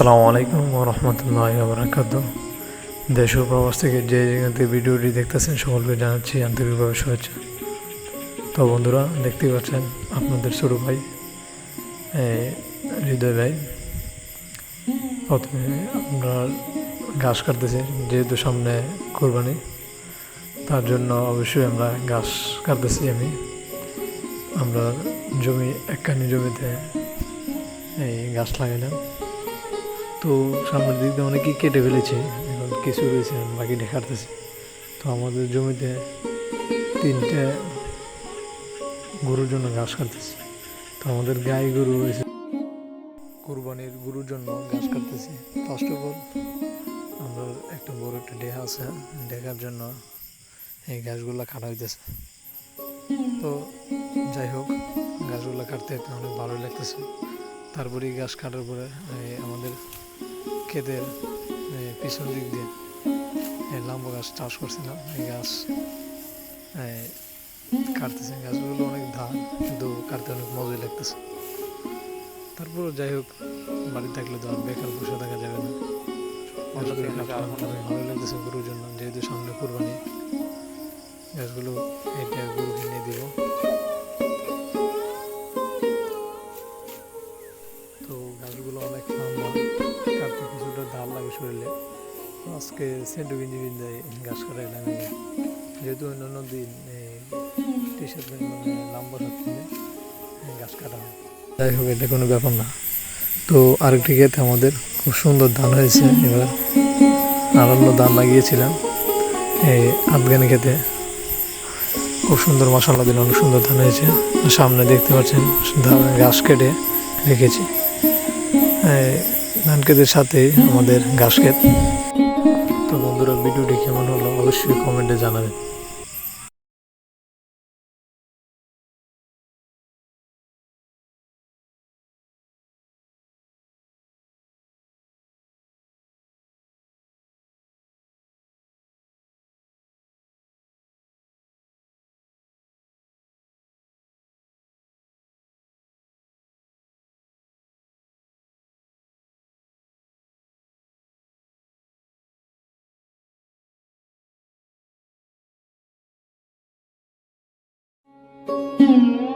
আসসালামু আলাইকুম ওয়া রাহমাতুল্লাহি ওয়া বারাকাতুহু। দেশ ও প্রবাস থেকে যে যেখান থেকে ভিডিওটি দেখতেছেন সকলকে জানাচ্ছি আন্তরিকভাবে শুভেচ্ছা। তো বন্ধুরা, দেখতেই পাচ্ছেন আপনাদের ছোটো ভাই হৃদয় ভাই প্রথমে আমরা ঘাস কাটতেছি, যেহেতু সামনে কোরবানি, তার জন্য অবশ্যই আমরা ঘাস কাটতেছি। আমরা একখানি জমিতে এই ঘাস লাগাইলাম। তো সামনের দিক দিয়ে অনেকেই কেটে ফেলেছে, এখন কিছু রয়েছে বাকিটা কাটতেছে। তো আমাদের জমিতে 3টে গরুর জন্য ঘাস কাটতেছি। তো আমাদের গাই গরু রয়েছে, কুরবানির গরুর জন্য ঘাস কাটতেছি। ফার্স্ট অফ অল আমরা একটা বড় একটা ডেহা আছে, ডেকার জন্য এই ঘাসগুলো কাটা হইতেছে। তো যাই হোক, ঘাসগুলো কাটতে অনেক ভালোই লাগতেছে। তারপরে এই ঘাস কাটার পরে আমাদের ক্ষেতের পিছন দিক দিয়ে লম্বা গাছ চাষ করছিলাম, এই গাছ কাটতেছে। গাছগুলো অনেক ধান, কিন্তু কাটতে অনেক মজাই লাগতেছে। তারপরে যাই হোক, বাড়ি থাকলে তো আর বেকার বসে থাকা যাবে না। ভালো লাগতেছে গরুর জন্য, যেহেতু সামনে কুরবানি। গাছগুলো এটা গরু কিনে দিব। তো গাছগুলো অনেক লম্বা, কাটতে কিছুটা ধার লাগে শরীরে। আজকে সেন্টু গেঞ্জি বিন্দায় ঘাস কাটাইলাম। যেহেতু অন্যান্য দিন টি শার্ট মানে লম্বা থাকতে ঘাস কাটা হয়। যাই হোক, এটা কোনো ব্যাপার না। তো আরেকটি ক্ষেতে আমাদের খুব সুন্দর ধান হয়েছে। এবার আরণ্য ধান লাগিয়েছিলাম এই আফগানি ক্ষেতে, খুব সুন্দর মশলা দিলে অনেক সুন্দর ধান হয়েছে। সামনে দেখতে পাচ্ছেন ঘাস কেটে রেখেছি। ধান ক্ষেতের সাথে আমাদের ঘাস ক্ষেত। তো বন্ধুরা, ভিডিওটি কেমন হলো অবশ্যই কমেন্টে জানাবেন। Mm-hmm.